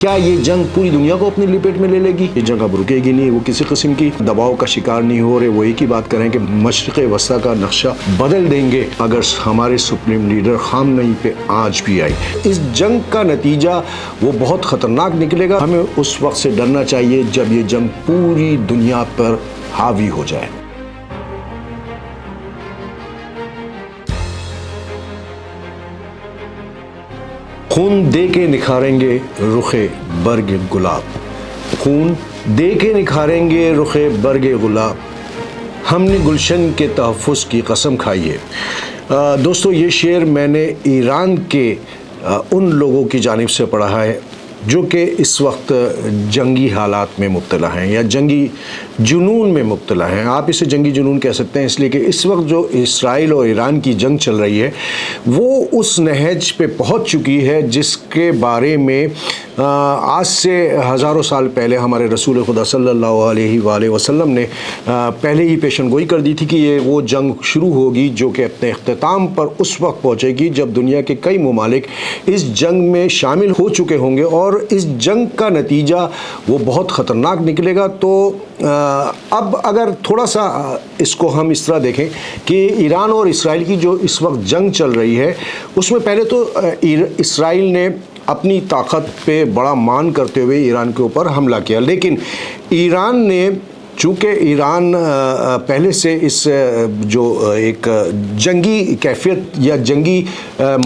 क्या ये जंग पूरी दुनिया को अपनी लिपेट में ले लेगी? ये जंग अब रुकेगी नहीं, वो किसी किस्म की दबाव का शिकार नहीं हो रहे। वो एक ही बात करें कि मशरिक़ वस्ता का नक्शा बदल देंगे अगर हमारे सुप्रीम लीडर खामनेई पे आज भी आए। इस जंग का नतीजा वो बहुत ख़तरनाक निकलेगा। हमें उस वक्त से डरना चाहिए जब ये जंग पूरी दुनिया पर हावी हो जाए। खून दे के निखारेंगे रुखे बर्ग गुलाब, खून दे के निखारेंगे रुखे बर्ग गुलाब, हमने गुलशन के तहफ़्फ़ुज़ की कसम खाई है। दोस्तों, ये शेर मैंने ईरान के उन लोगों की जानिब से पढ़ा है जो कि इस वक्त जंगी हालात में मुब्तला हैं या जंगी जुनून में मुब्तला हैं। आप इसे जंगी जुनून कह सकते हैं इसलिए कि इस वक्त जो इसराइल और ईरान की जंग चल रही है वो उस नहज पे पहुंच चुकी है जिसके बारे में आज से हज़ारों साल पहले हमारे रसूल खुदा सल्लल्लाहु अलैहि वसल्लम ने पहले ही पेशनगोई कर दी थी कि ये वो जंग शुरू होगी जो कि अपने अख्ताम पर उस वक्त पहुँचेगी जब दुनिया के कई ममालिक इस जंग में शामिल हो चुके होंगे और इस जंग का नतीजा वो बहुत ख़तरनाक निकलेगा। तो अब अगर थोड़ा सा इसको हम इस तरह देखें कि ईरान और इसराइल की जो इस वक्त जंग चल रही है उसमें पहले तो इसराइल ने अपनी ताकत पे बड़ा मान करते हुए ईरान के ऊपर हमला किया, लेकिन ईरान ने चूँकि ईरान पहले से इस जो एक जंगी कैफियत या जंगी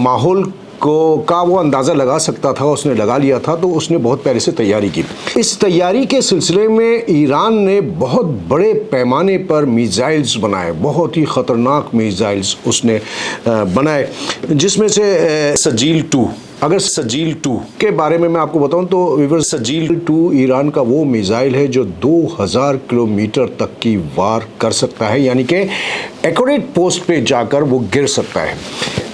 माहौल का वो अंदाज़ा लगा सकता था, उसने लगा लिया था, तो उसने बहुत पहले से तैयारी की। इस तैयारी के सिलसिले में ईरान ने बहुत बड़े पैमाने पर मिसाइल्स बनाए, बहुत ही ख़तरनाक मिसाइल्स उसने बनाए, जिसमें से सजील 2। अगर सजील 2 के बारे में मैं आपको बताऊं तो विवर्स, सजील 2 ईरान का वो मिसाइल है जो 2000 किलोमीटर तक की वार कर सकता है, यानी कि एक्यूरेट पोस्ट पे जाकर वो गिर सकता है।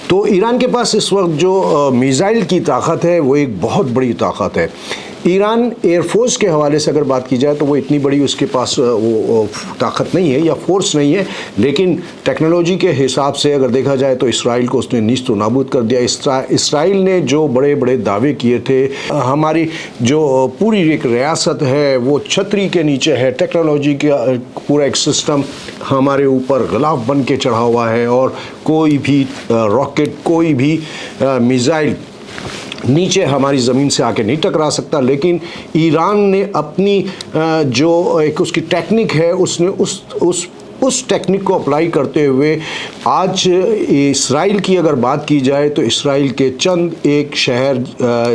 तो ईरान के पास इस वक्त जो मिसाइल की ताकत है वो एक बहुत बड़ी ताकत है। ईरान एयरफोर्स के हवाले से अगर बात की जाए तो वो इतनी बड़ी उसके पास वो ताकत नहीं है या फोर्स नहीं है, लेकिन टेक्नोलॉजी के हिसाब से अगर देखा जाए तो इसराइल को उसने नीस्त व नाबूद कर दिया। इसराइल ने जो बड़े बड़े दावे किए थे, हमारी जो पूरी एक रियासत है वो छतरी के नीचे है, टेक्नोलॉजी का पूरा एक सिस्टम हमारे ऊपर ग़िलाफ़ बन के चढ़ा हुआ है और कोई भी रॉकेट, कोई भी मिसाइल नीचे हमारी ज़मीन से आके नहीं टकरा सकता। लेकिन ईरान ने अपनी जो एक उसकी टेक्निक है उसने उस टेक्निक को अप्लाई करते हुए आज इसराइल की अगर बात की जाए तो इसराइल के चंद एक शहर,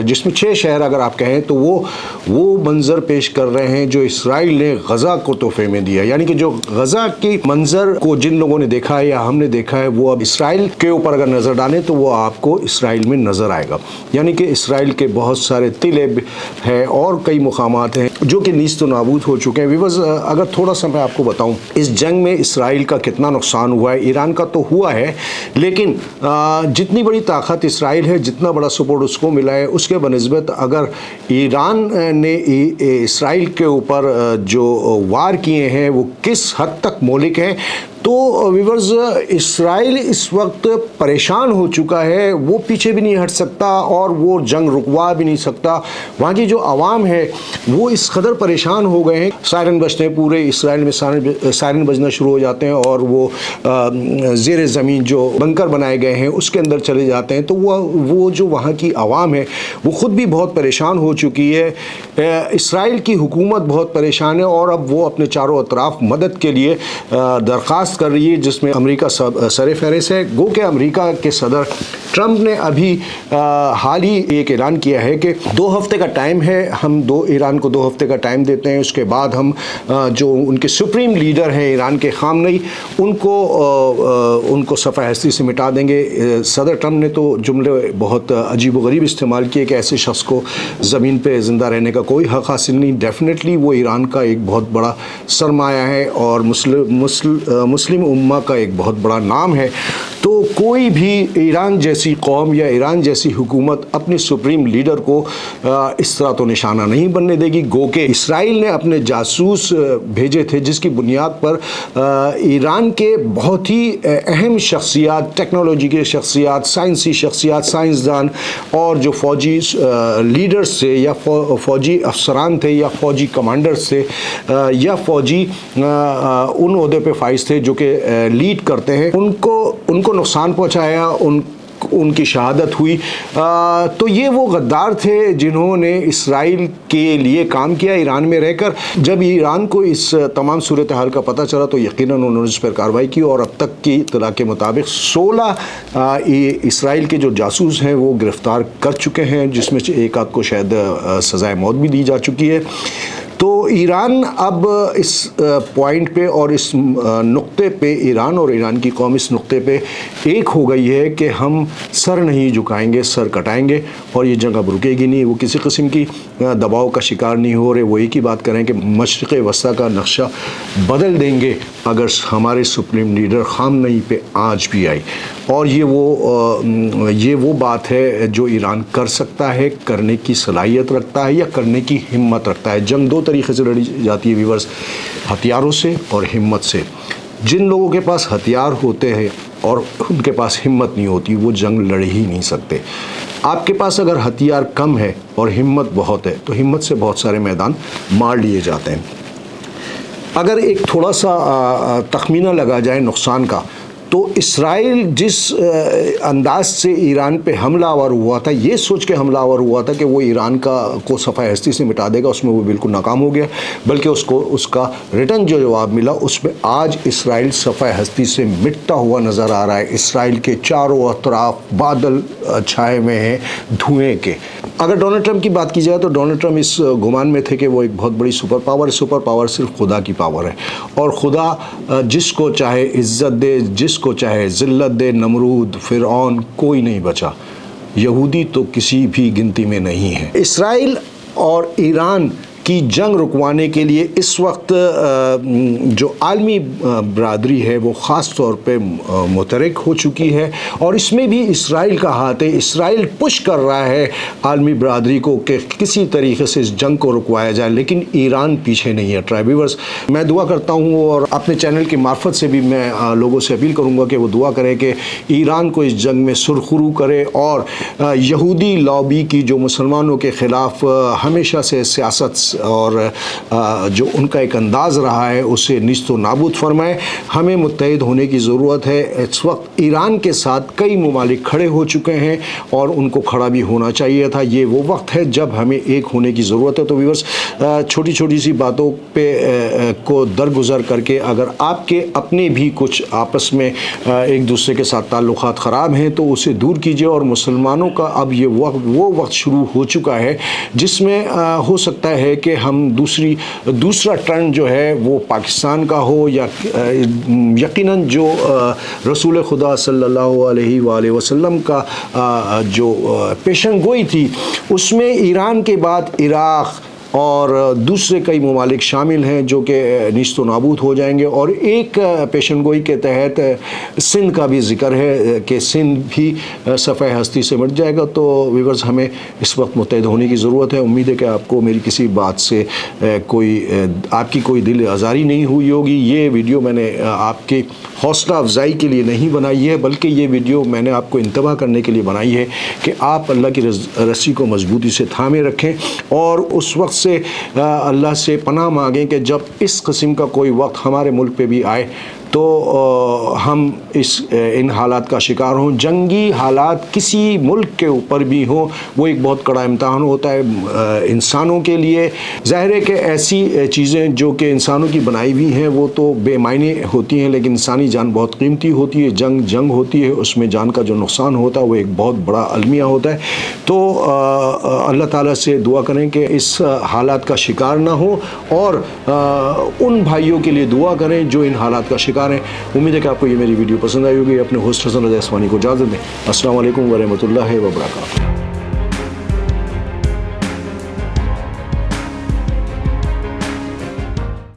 जिसमें 6 शहर अगर आप कहें तो वो मंज़र पेश कर रहे हैं जो इसराइल ने गज़ा को तोहफे में दिया। यानी कि जो गज़ा की मंज़र को जिन लोगों ने देखा है या हमने देखा है वो अब इसराइल के ऊपर अगर नज़र डालें तो वो आपको इसराइल में नज़र आएगा। यानी कि इसराइल के बहुत सारे तिले हैं और कई मुकामात हैं जो कि नीस्त व नाबूद हो चुके हैं। विवर्स, अगर थोड़ा सा मैं आपको बताऊँ इस जंग में इसराइल का कितना नुकसान हुआ है, ईरान का तो हुआ है, लेकिन जितनी बड़ी ताकत इसराइल है, जितना बड़ा सपोर्ट उसको मिला है, उसके बनिस्बत अगर ईरान ने इसराइल के ऊपर जो वार किए हैं वो किस हद तक मौलिक हैं, तो विवर्स इसराइल इस वक्त परेशान हो चुका है, वो पीछे भी नहीं हट सकता और वो जंग रुकवा भी नहीं सकता। वहाँ की जो आवाम है वो इस कदर परेशान हो गए हैं, सायरन बजते हैं, पूरे इसराइल में सायरन बजना शुरू हो जाते हैं और वो ज़ेर ज़मीन जो बंकर बनाए गए हैं उसके अंदर चले जाते हैं। तो वो जो वहाँ की आवाम है वो ख़ुद भी बहुत परेशान हो चुकी है। इसराइल की हुकूमत बहुत परेशान है और अब वो अपने चारों अतराफ मदद के लिए दरख्वास्त कर रही है, जिसमें अमेरिका सर फहरिस्त है। गो के अमेरिका के सदर ट्रंप ने अभी हाल ही एक ऐलान किया है कि 2 हफ्ते का टाइम है, हम ईरान को 2 हफ्ते का टाइम देते हैं, उसके बाद हम जो उनके सुप्रीम लीडर हैं ईरान के खामनेई उनको सफ़ा हस्ती से मिटा देंगे। सदर ट्रंप ने तो जुमले बहुत अजीब व गरीब इस्तेमाल किए कि ऐसे शख्स को ज़मीन पे ज़िंदा रहने का कोई हक़ हासिल नहीं। डेफिनेटली वो ईरान का एक बहुत बड़ा सरमाया है और मुस्लिम उम्मा का एक बहुत बड़ा नाम है। तो कोई भी ईरान जैसी कौम या ईरान जैसी हुकूमत अपने सुप्रीम लीडर को इस तरह तो निशाना नहीं बनने देगी। गो के इसराइल ने अपने जासूस भेजे थे जिसकी बुनियाद पर ईरान के बहुत ही अहम शख्सियात, टेक्नोलॉजी के शख्सियात, साइंसी शख्सियात, साइंसदान और जो फ़ौजी लीडर्स थे या फ़ौजी अफसरान थे या फ़ौजी कमांडर्स थे या फ़ौजी उन ओहदे पे फाइज थे जो कि लीड करते हैं, उनको नुकसान पहुंचाया, उनकी शहादत हुई। तो ये वो गद्दार थे जिन्होंने इसराइल के लिए काम किया ईरान में रहकर। जब ईरान को इस तमाम सूरत हाल का पता चला तो यकीनन उन्होंने इस पर कार्रवाई की और अब तक की इत्तला के मुताबिक 16 इसराइल के जो जासूस हैं वो गिरफ्तार कर चुके हैं, जिसमें से एक आध को शायद सज़ाए मौत भी दी जा चुकी है। तो ईरान अब इस पॉइंट पे और इस नुक्ते पे, ईरान और ईरान की कौम इस नुक्ते पे एक हो गई है कि हम सर नहीं झुकाएंगे, सर कटाएंगे और ये जंग अब रुकेगी नहीं। वो किसी किस्म की दबाव का शिकार नहीं हो रहे। वो एक ही बात करें कि मशरिक़ वस्ता का नक्शा बदल देंगे अगर हमारे सुप्रीम लीडर ख़ामनई पे आज भी आई। और ये वो बात है जो ईरान कर सकता है, करने की सलाहियत रखता है या करने की हिम्मत रखता है। जंग दो तरीक़े से लड़ी जाती है व्यूअर्स, हथियारों से और हिम्मत से। जिन लोगों के पास हथियार होते हैं और उनके पास हिम्मत नहीं होती वो जंग लड़ ही नहीं सकते। आपके पास अगर हथियार कम है और हिम्मत बहुत है तो हिम्मत से बहुत सारे मैदान मार लिए जाते हैं। अगर एक थोड़ा सा तखमीना लगा जाए नुकसान का, तो इसराइल जिस अंदाज से ईरान पे हमलावर हुआ था, ये सोच के हमलावर हुआ था कि वो ईरान को सफ़ाए हस्ती से मिटा देगा, उसमें वो बिल्कुल नाकाम हो गया। बल्कि उसका रिटर्न जो जवाब मिला उसमें आज इसराइल सफ़ाए हस्ती से मिटता हुआ नज़र आ रहा है। इसराइल के चारों तरफ बादल छाए हुए हैं धुएँ के। अगर डोनाल्ड ट्रंप की बात की जाए तो डोनाल्ड ट्रंप इस गुमान में थे कि वो एक बहुत बड़ी सुपर पावर है। सुपर पावर सिर्फ खुदा की पावर है और खुदा जिसको चाहे इज़्ज़त दे, जिसको चाहे ज़िल्लत दे। नमरूद, फ़िरऔन, कोई नहीं बचा। यहूदी तो किसी भी गिनती में नहीं है। इसराइल और ईरान की जंग रुकवाने के लिए इस वक्त जो आलमी बरादरी है वो ख़ास तौर पे मुतहरिक हो चुकी है और इसमें भी इसराइल का हाथ है। इसराइल पुश कर रहा है आलमी बरादरी को कि किसी तरीके से इस जंग को रुकवाया जाए, लेकिन ईरान पीछे नहीं है। ट्राइब्यूअर्स, मैं दुआ करता हूँ और अपने चैनल की मार्फत से भी मैं लोगों से अपील करूँगा कि वो दुआ करें कि ईरान को इस जंग में सुरखरू करे और यहूदी लॉबी की जो मुसलमानों के ख़िलाफ़ हमेशा से सियासत और जो उनका एक अंदाज़ रहा है उसे निस्तो नाबूद फरमाए। हमें मुत्तहिद होने की ज़रूरत है। इस वक्त ईरान के साथ कई ममालिक खड़े हो चुके हैं और उनको खड़ा भी होना चाहिए था। ये वो वक्त है जब हमें एक होने की ज़रूरत है। तो व्यूअर्स, छोटी छोटी सी बातों पे को दरगुजर करके अगर आपके अपने भी कुछ आपस में एक दूसरे के साथ ताल्लुकात ख़राब हैं तो उसे दूर कीजिए। और मुसलमानों का अब ये वो वक्त शुरू हो चुका है जिसमें हो सकता है कि हम दूसरा टर्न जो है वो पाकिस्तान का हो या यकीनन जो रसूल खुदा सल्लल्लाहु अलैहि वसल्लम का जो पेशन गोई थी उसमें ईरान के बाद इराक़ और दूसरे कई ममालिक शामिल हैं जो कि निस्तो नाबूद हो जाएंगे। और एक पेशन गोई के तहत सिंध का भी जिक्र है कि सिंध भी सफ़े हस्ती से मिट जाएगा। तो व्यूअर्स, हमें इस वक्त मुत्तहिद होने की ज़रूरत है। उम्मीद है कि आपको मेरी किसी बात से आपकी कोई दिल आज़ारी नहीं हुई होगी। ये वीडियो मैंने आपकी हौसला अफजाई के लिए नहीं बनाई है, बल्कि ये वीडियो मैंने आपको इंतबाह करने के लिए बनाई है कि आप अल्लाह की रस्सी को मजबूती से थामे रखें और उस वक्त से अल्लाह से पनाह मांगें कि जब इस किस्म का कोई वक्त हमारे मुल्क पे भी आए तो हम इन हालात का शिकार हों। जंगी हालात किसी मुल्क के ऊपर भी हों, वो एक बहुत कड़ा इम्तहान होता है इंसानों के लिए। ज़ाहिर है कि ऐसी चीज़ें जो कि इंसानों की बनाई हुई हैं वो तो बेमायने होती हैं, लेकिन इंसानी जान बहुत कीमती होती है। जंग होती है, उसमें जान का जो नुकसान होता है वो एक बहुत बड़ा अलमिया होता है। तो अल्लाह ताला से दुआ करें कि इस हालात का शिकार ना हो और उन भाइयों के लिए दुआ करें जो इन हालात का शिकार हैं। उम्मीद है कि आपको ये मेरी वीडियो पसंद आई होगी। अपने होस्ट हसन रज़ा अस्मानी को इजाज़त दें। अस्सलाम वालेकुम व रहमतुल्लाहि व बरकातुहू।